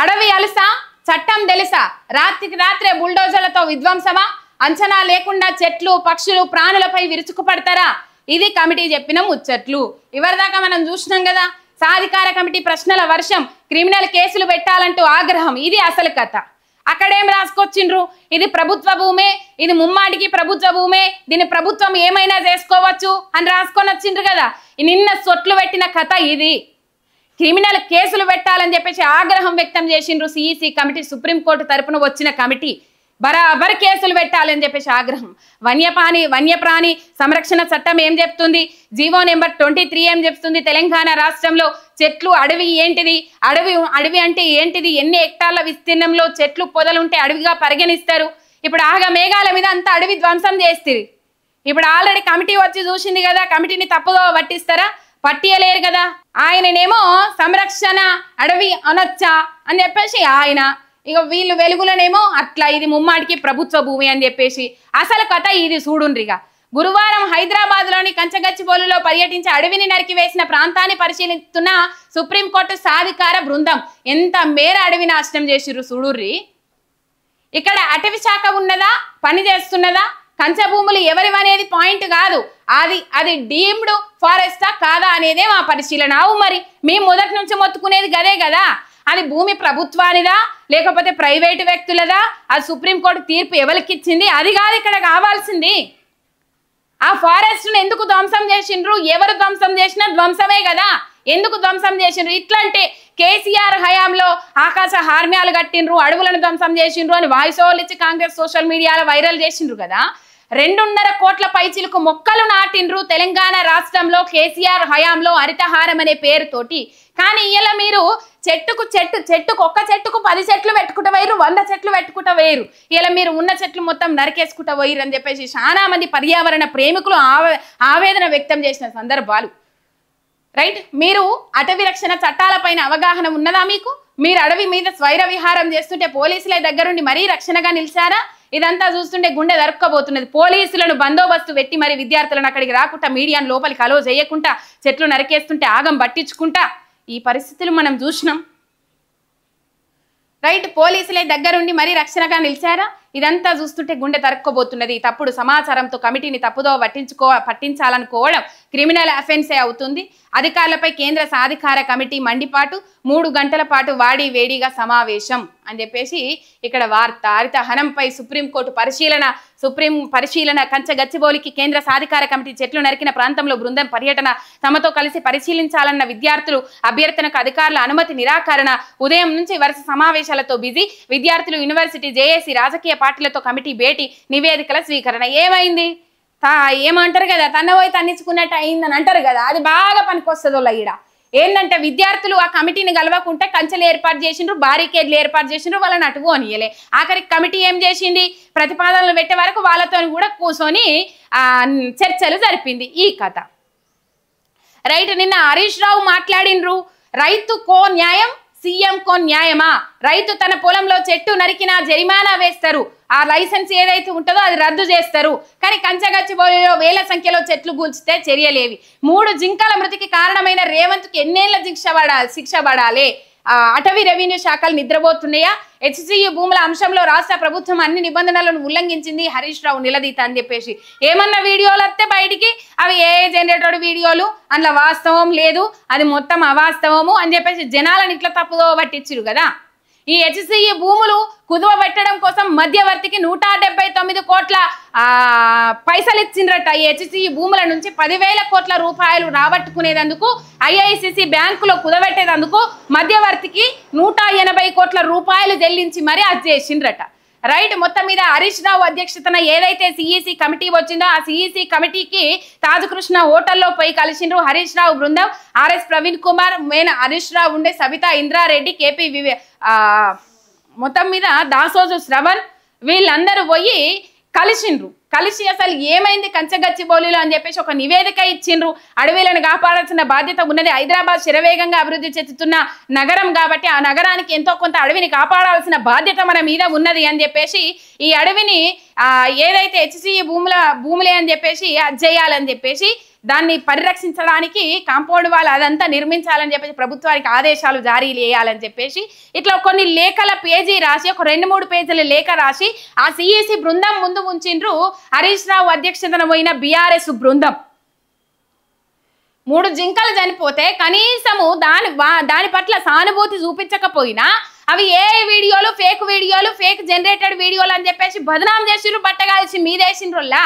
అడవి అలసా చట్టం తెలుసా రాత్రికి రాత్రే బుల్డోజర్లతో విధ్వంసమా అంచనా లేకుండా చెట్లు పక్షులు ప్రాణులపై విరుచుకుపడతారా ఇది కమిటీ చెప్పిన ముచ్చట్లు ఇవరిదాకా మనం చూసినాం కదా సాధికార కమిటీ ప్రశ్నల వర్షం క్రిమినల్ కేసులు పెట్టాలంటూ ఆగ్రహం ఇది అసలు కథ అక్కడేం రాసుకొచ్చిండ్రు ఇది ప్రభుత్వ భూమే ఇది ముమ్మాటికి ప్రభుత్వ భూమే దీని ప్రభుత్వం ఏమైనా చేసుకోవచ్చు అని రాసుకొని వచ్చిండ్రు కదా నిన్న సొట్లు పెట్టిన కథ ఇది క్రిమినల్ కేసులు పెట్టాలని చెప్పేసి ఆగ్రహం వ్యక్తం చేసిండ్రు సిఈసి కమిటీ సుప్రీంకోర్టు తరపున వచ్చిన కమిటీ బరాబర్ కేసులు పెట్టాలని చెప్పేసి ఆగ్రహం వన్యప్రాణి సంరక్షణ చట్టం ఏం చెప్తుంది జీవో నెంబర్ 23 ఏం చెప్తుంది తెలంగాణ రాష్ట్రంలో చెట్లు అడవి ఏంటిది అడవి అంటే ఏంటిది ఎన్ని హెక్టార్ల విస్తీర్ణంలో చెట్లు పొదలు ఉంటే అడవిగా పరిగణిస్తారు ఇప్పుడు ఆగా మేఘాల మీద అంతా అడవి ధ్వంసం చేస్తారు ఇప్పుడు ఆల్రెడీ కమిటీ వచ్చి చూసింది కదా కమిటీని తప్పుదో పట్టిస్తారా పట్టియలేరు కదా ఆయననేమో సంరక్షణ అడవి అనొచ్చా అని చెప్పేసి ఆయన ఇక వీళ్ళు వెలుగులనేమో అట్లా ఇది ముమ్మాటికి ప్రభుత్వ భూమి అని చెప్పేసి అసలు కథ ఇది చూడుండ్రిగా గురువారం హైదరాబాద్లోని కంచగచ్చిబౌలిలో పర్యటించి అడవిని నరికివేసిన ప్రాంతాన్ని పరిశీలిస్తున్న సుప్రీంకోర్టు సాధికార బృందం ఎంత మేర అడవి నాశనం చేసిర్రు చూడుర్రి ఇక్కడ అటవీ శాఖ ఉన్నదా పని చేస్తున్నదా కంచె భూములు ఎవరివనేది పాయింట్ కాదు అది డీమ్డ్ ఫారెస్టా కాదా అనేదే మా పరిశీలన మరి మేము మొదటి నుంచి మొత్తుకునేది గదే కదా అది భూమి ప్రభుత్వానిదా లేకపోతే ప్రైవేటు వ్యక్తులదా అది సుప్రీంకోర్టు తీర్పు ఎవరికి ఇచ్చింది అది కాదు ఇక్కడ కావాల్సింది ఆ ఫారెస్ట్ ను ఎందుకు ధ్వంసం చేసిండ్రు ఎవరు ధ్వంసం చేసినా ధ్వంసమే కదా ఎందుకు ధ్వంసం చేసిండ్రు ఇట్లాంటి కేసీఆర్ హయాంలో ఆకాశ హార్మ్యాలు కట్టిండ్రు అడవులను ధ్వంసం చేసిండ్రు అని వాయిస్ ఓవర్లు ఇచ్చి కాంగ్రెస్ సోషల్ మీడియాలో వైరల్ చేసిండ్రు కదా 2.5 కోట్ల పైచిలకు మొక్కలు నాటిండ్రు తెలంగాణ రాష్ట్రంలో కేసీఆర్ హయాంలో హరితహారం అనే పేరుతోటి కానీ ఇలా మీరు చెట్టుకు ఒక్క చెట్టుకు 10 చెట్లు పెట్టుకుంటూ వేయరు 100 చెట్లు పెట్టుకుంటూ వేయరు ఇలా మీరు ఉన్న చెట్లు మొత్తం నరికేసుకుంటూ వేయరు అని చెప్పేసి చాలా మంది పర్యావరణ ప్రేమికులు ఆవేదన వ్యక్తం చేసిన సందర్భాలు రైట్ మీరు అటవీ రక్షణ చట్టాలపైన అవగాహన ఉన్నదా మీకు మీరు అడవి మీద స్వైర విహారం చేస్తుంటే పోలీసుల దగ్గరుండి మరీ రక్షణగా నిలిచారా ఇదంతా చూస్తుంటే గుండె దరుక్కపోతున్నది పోలీసులను బందోబస్తు పెట్టి మరి విద్యార్థులను అక్కడికి రాకుండా మీడియాను లోపలికి అలో చేయకుండా చెట్లు నరికేస్తుంటే ఆగం పట్టించుకుంటా ఈ పరిస్థితులు మనం చూసినాం రైట్ పోలీసులే దగ్గరుండి మరీ రక్షణగా నిలిచారా ఇదంతా చూస్తుంటే గుండె తరుక్కోబోతున్నది తప్పుడు సమాచారంతో కమిటీని తప్పుదో పట్టించాలనుకోవడం క్రిమినల్ అఫెన్సే అవుతుంది అధికారులపై కేంద్ర సాధికార కమిటీ మండిపాటు 3 గంటల పాటు వాడి వేడిగా సమావేశం అని చెప్పేసి ఇక్కడ వార్త హరితహనంపై సుప్రీంకోర్టు పరిశీలన కంచగచ్చిబౌలికి కేంద్ర సాధికార కమిటీ చెట్లు నరికిన ప్రాంతంలో బృందం పర్యటన తమతో కలిసి పరిశీలించాలన్న విద్యార్థులు అభ్యర్థనకు అధికారుల అనుమతి నిరాకరణ ఉదయం నుంచి వరుస సమావేశాలతో బిజీ విద్యార్థులు యూనివర్సిటీ జేఏసీ రాజకీయ పార్టీలతో కమిటీ భేటీ నివేదికల స్వీకరణ ఏమైంది ఏమంటారు కదా తన పోయి తన్నించుకున్నట్టు అయిందని అంటారు కదా అది బాగా పనికొస్తుందో ఈడ ఏంటంటే విద్యార్థులు ఆ కమిటీని గెలవకుంటే కంచెలు ఏర్పాటు చేసిండ్రు బారికేడ్లు ఏర్పాటు చేసిండ్రు వాళ్ళని అటువు అనియలే ఆఖరికి కమిటీ ఏం చేసింది ప్రతిపాదనలు పెట్టే వరకు వాళ్ళతో కూడా కూర్చొని చర్చలు జరిపింది ఈ కథ రైట్ నిన్న హరీష్ రావు మాట్లాడిండ్రు రైతు కో న్యాయం సీఎం కో న్యాయమా రైతు తన పొలంలో చెట్టు నరికినా జరిమానా వేస్తారు ఆ లైసెన్స్ ఏదైతే ఉంటుందో అది రద్దు చేస్తారు కానీ కంచగచ్చిబౌలిలో వేల సంఖ్యలో చెట్లు కూల్చితే చర్యలేవి 3 జింకల మృతికి కారణమైన రేవంత్కి ఎన్నేళ్ల శిక్ష పడాలి అటవీ రెవెన్యూ శాఖలు నిద్రపోతున్నాయా హెచ్సియు భూముల అంశంలో రాష్ట్ర ప్రభుత్వం అన్ని నిబంధనలను ఉల్లంఘించింది హరీష్ రావు నిలదీత అని చెప్పేసి ఏమన్నా వీడియోలు వస్తే బయటికి అవి ఏ జనరేటెడ్ వీడియోలు అందులో వాస్తవం లేదు అది మొత్తం అవాస్తవము అని చెప్పేసి జనాలను ఇట్లా తప్పుదో పట్టించిరు కదా ఈ హెచ్సియు భూములు కుదువ పెట్టడం కోసం మధ్యవర్తికి 179 కోట్ల పైసలు ఇచ్చిండ్రట ఈ హెచ్సియు భూముల నుంచి 10,000 కోట్ల రూపాయలు రాబట్టుకునేందుకు ఐఐసిసి బ్యాంకులో కుదబెట్టేందుకు మధ్యవర్తికి 180 కోట్ల రూపాయలు చెల్లించి మరి అది చేసిండ్రట రైట్ మొత్తం మీద హరీష్ రావు అధ్యక్షతన ఏదైతే సిఈసి కమిటీ వచ్చిందో ఆ సిఈసి కమిటీకి తాజకృష్ణ హోటల్లో పోయి కలిసిండ్రు హరీష్ రావు బృందం ఆర్ఎస్ ప్రవీణ్ కుమార్ మెయిన్ హరీష్ రావు ఉండే సబితా ఇంద్రారెడ్డి కేపీ మొత్తం మీద దాసోజు శ్రవణ్ వీళ్ళందరూ పోయి కలిసి అసలు ఏమైంది కంచగచ్చిబౌలిలో అని చెప్పేసి ఒక నివేదిక ఇచ్చిండ్రు అడవులను కాపాడాల్సిన బాధ్యత ఉన్నది హైదరాబాద్ శరవేగంగా అభివృద్ధి చెందుతున్న నగరం కాబట్టి ఆ నగరానికి ఎంతో కొంత అడవిని కాపాడాల్సిన బాధ్యత మన మీద ఉన్నది అని చెప్పేసి ఈ అడవిని ఏదైతే హెచ్సియు భూములే అని చెప్పేసి అది చేయాలని చెప్పేసి దాన్ని పరిరక్షించడానికి కాంపౌండ్ వాల్ అదంతా నిర్మించాలని చెప్పేసి ప్రభుత్వానికి ఆదేశాలు జారీ చేయాలని చెప్పేసి ఇట్లా కొన్ని లేఖల పేజీ రాసి ఒక 2-3 పేజీల లేఖ రాసి ఆ సిఈసి బృందం ముందు ఉంచిండ్రు హరీష్ రావు అధ్యక్షతన పోయిన బీఆర్ఎస్ బృందం. 3 జింకలు చనిపోతే కనీసము దాని పట్ల సానుభూతి చూపించకపోయినా అవి ఏ వీడియోలు ఫేక్ జనరేటెడ్ వీడియోలు అని చెప్పేసి బదనాం చేసిండ్రు, బట్టగాల్సి మీదేసిండ్రుల్లా.